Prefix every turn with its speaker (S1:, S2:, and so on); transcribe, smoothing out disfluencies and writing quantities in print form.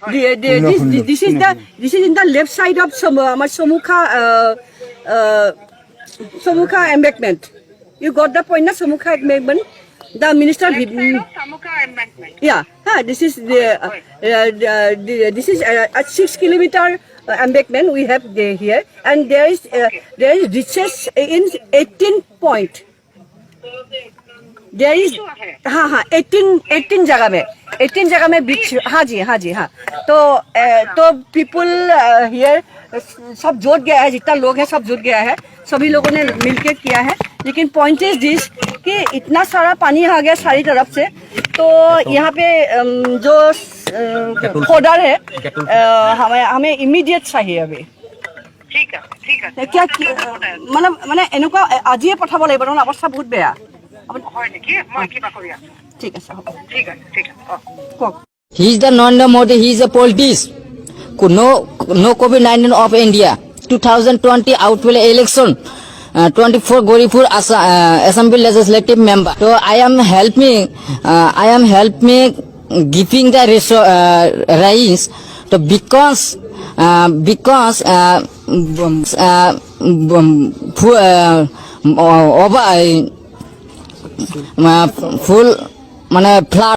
S1: This is in the left side of Somukha embankment. You got the point, na Somukha embankment. The minister. Yeah, this is a 6 kilometer embankment we have here, and there is reaches in 18 point. There is 18 जगह में बीच हाँ जी तो people here सब जुट गया है, जितना लोग है सब जुट गया है, सभी लोगों ने मिलकर किया है। लेकिन पॉइंट इज दिस कि इतना सारा पानी आ गया सारी तरफ से, तो यहाँ पे जो ऑर्डर है हमें इमीडिएट चाहिए अभी।
S2: ঠিক আছে
S1: क्या মানে এনেকুৱা আজিয়ে পঠাব লাগিব, নহ'লে অৱস্থা বহুত বেয়া।
S2: হয় নেকি? মই কিবা কৰি আছো।
S1: ঠিক আছে হ'ব।
S2: ঠিক আছে
S1: কওক।
S3: He is the Narendra Modi. He is a politician. No COVID-19 of India. 2020 outwell election. 24 Goripur Assembly legislative member. So I am helping giving the rise. So because full মানে flood